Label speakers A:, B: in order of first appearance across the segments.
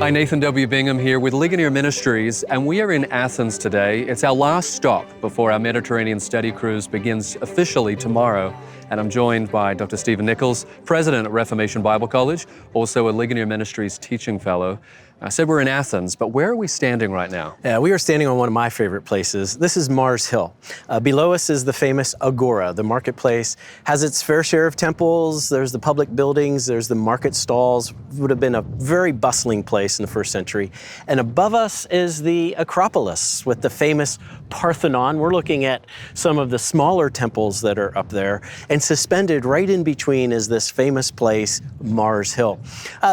A: Hi, Nathan W. Bingham here with Ligonier Ministries, and we are in Athens today. It's our last stop before our Mediterranean study cruise begins officially tomorrow. And I'm joined by Dr. Stephen Nichols, President at Reformation Bible College, also a Ligonier Ministries teaching fellow. I said we're in Athens, but where are we standing right now?
B: Yeah, we are standing on one of my favorite places. This is Mars Hill. Below us is the famous Agora. The marketplace has its fair share of temples. There's the public buildings. There's the market stalls. It would have been a very bustling place in the first century. And above us is the Acropolis with the famous Parthenon. We're looking at some of the smaller temples that are up there. And suspended right in between is this famous place, Mars Hill.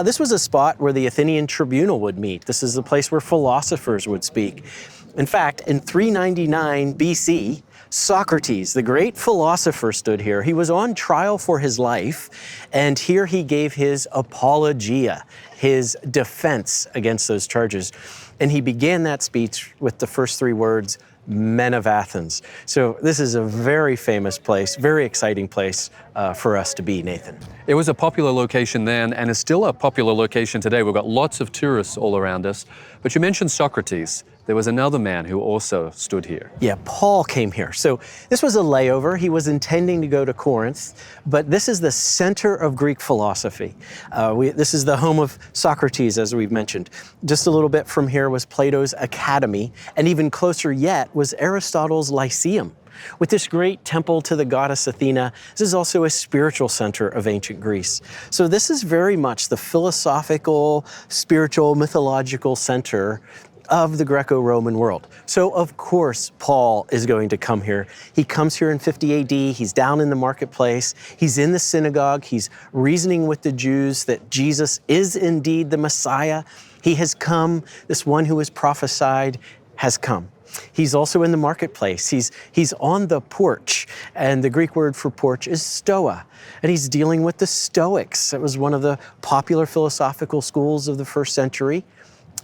B: This was a spot where the Athenian tribunal would meet. This is the place where philosophers would speak. In fact, in 399 BC, Socrates, the great philosopher, stood here. He was on trial for his life, and here he gave his apologia, his defense against those charges. And he began that speech with the first three words, "Men of Athens." So this is a very famous place, very exciting place for us to be, Nathan.
A: It was a popular location then and is still a popular location today. We've got lots of tourists all around us. But you mentioned Socrates. There was another man who also stood here.
B: Yeah, Paul came here. So this was a layover. He was intending to go to Corinth, but this is the center of Greek philosophy. This is the home of Socrates, as we've mentioned. Just a little bit from here was Plato's Academy, and even closer yet was Aristotle's Lyceum. With this great temple to the goddess Athena, this is also a spiritual center of ancient Greece. So this is very much the philosophical, spiritual, mythological center of the Greco-Roman world. So of course, Paul is going to come here. He comes here in 50 AD, he's down in the marketplace, he's in the synagogue, he's reasoning with the Jews that Jesus is indeed the Messiah. He has come, this one who was prophesied has come. He's also in the marketplace. He's on the porch, and the Greek word for porch is stoa, and he's dealing with the Stoics. It was one of the popular philosophical schools of the first century.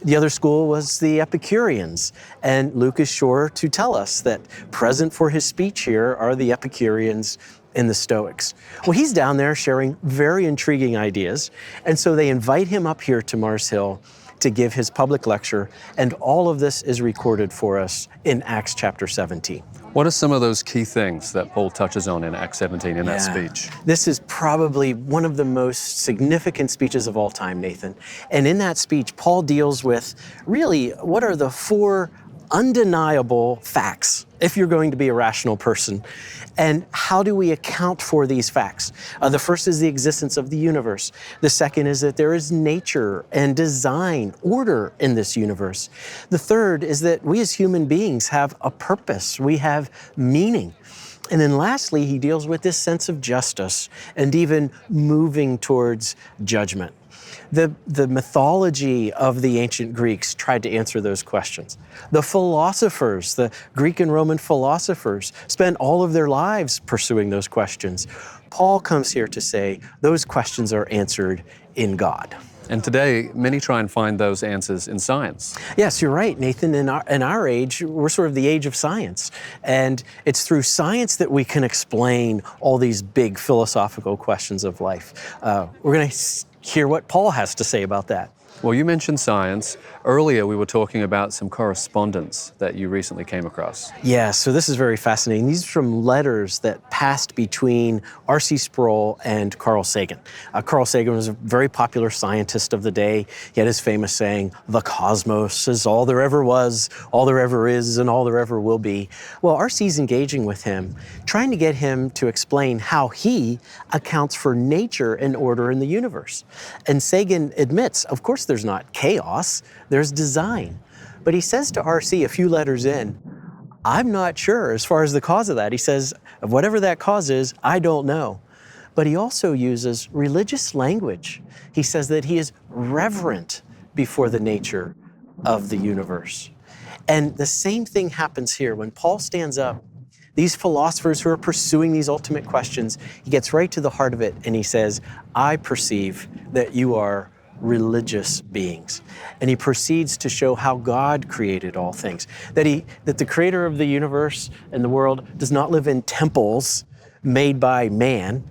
B: The other school was the Epicureans, and Luke is sure to tell us that present for his speech here are the Epicureans and the Stoics. Well, he's down there sharing very intriguing ideas, and so they invite him up here to Mars Hill to give his public lecture, and all of this is recorded for us in Acts chapter 17.
A: What are some of those key things that Paul touches on in Acts 17 in that speech?
B: This is probably one of the most significant speeches of all time, Nathan. And in that speech, Paul deals with really what are the four undeniable facts if you're going to be a rational person. And how do we account for these facts? The first is the existence of the universe. The second is that there is nature and design, order in this universe. The third is that we as human beings have a purpose. We have meaning. And then lastly, he deals with this sense of justice and even moving towards judgment. The mythology of the ancient Greeks tried to answer those questions. The philosophers, the Greek and Roman philosophers, spent all of their lives pursuing those questions. Paul comes here to say those questions are answered in God.
A: And today, many try and find those answers in science.
B: Yes, you're right, Nathan. In our age, we're sort of the age of science. And it's through science that we can explain all these big philosophical questions of life. We're going to hear what Paul has to say about that.
A: Well, you mentioned science. Earlier, we were talking about some correspondence that you recently came across.
B: Yeah, so this is very fascinating. These are from letters that passed between R.C. Sproul and Carl Sagan. Carl Sagan was a very popular scientist of the day. He had his famous saying, "The cosmos is all there ever was, all there ever is, and all there ever will be." Well, R.C.'s engaging with him, trying to get him to explain how he accounts for nature and order in the universe. And Sagan admits, of course, there's not chaos, there's design. But he says to R.C. a few letters in, "I'm not sure as far as the cause of that." He says, whatever that cause is, I don't know. But he also uses religious language. He says that he is reverent before the nature of the universe. And the same thing happens here when Paul stands up. These philosophers who are pursuing these ultimate questions, he gets right to the heart of it and he says, "I perceive that you are religious beings." And he proceeds to show how God created all things, that the creator of the universe and the world does not live in temples made by man,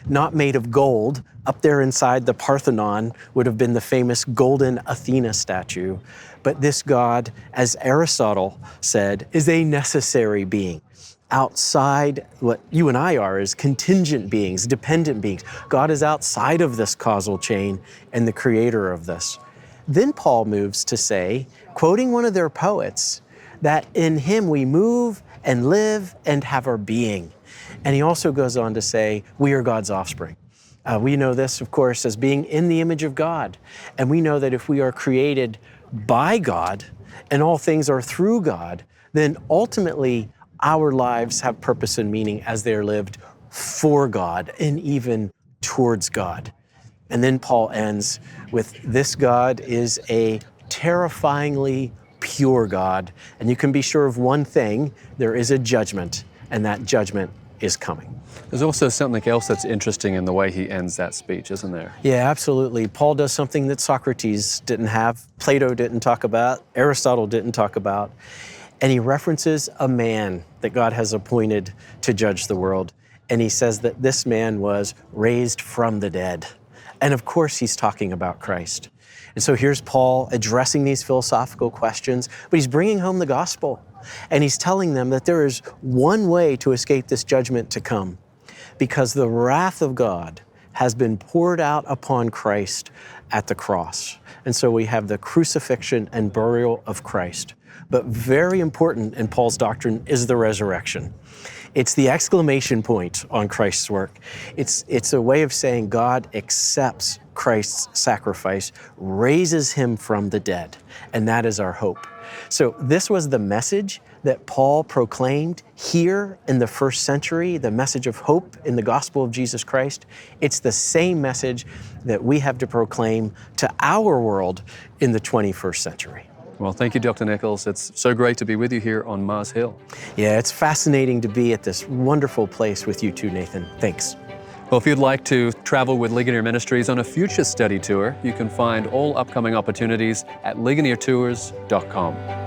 B: not made of gold. Up there inside the Parthenon would have been the famous golden Athena statue. But this God, as Aristotle said, is a necessary being. Outside what you and I are as contingent beings, dependent beings. God is outside of this causal chain and the creator of this. Then Paul moves to say, quoting one of their poets, that in him we move and live and have our being. And he also goes on to say, we are God's offspring. We know this, of course, as being in the image of God. And we know that if we are created by God and all things are through God, then ultimately our lives have purpose and meaning as they're lived for God and even towards God. And then Paul ends with, this God is a terrifyingly pure God. And you can be sure of one thing, there is a judgment, and that judgment is coming.
A: There's also something else that's interesting in the way he ends that speech, isn't there?
B: Yeah, absolutely. Paul does something that Socrates didn't have, Plato didn't talk about, Aristotle didn't talk about. And he references a man that God has appointed to judge the world. And he says that this man was raised from the dead. And of course, he's talking about Christ. And so here's Paul addressing these philosophical questions, but he's bringing home the gospel. And he's telling them that there is one way to escape this judgment to come, because the wrath of God has been poured out upon Christ at the cross. And so we have the crucifixion and burial of Christ. But very important in Paul's doctrine is the resurrection. It's the exclamation point on Christ's work. It's a way of saying God accepts Christ's sacrifice, raises him from the dead, and that is our hope. So this was the message that Paul proclaimed here in the first century, the message of hope in the gospel of Jesus Christ. It's the same message that we have to proclaim to our world in the 21st century.
A: Well, thank you, Dr. Nichols. It's so great to be with you here on Mars Hill.
B: Yeah, it's fascinating to be at this wonderful place with you too, Nathan. Thanks.
A: Well, if you'd like to travel with Ligonier Ministries on a future study tour, you can find all upcoming opportunities at ligoniertours.com.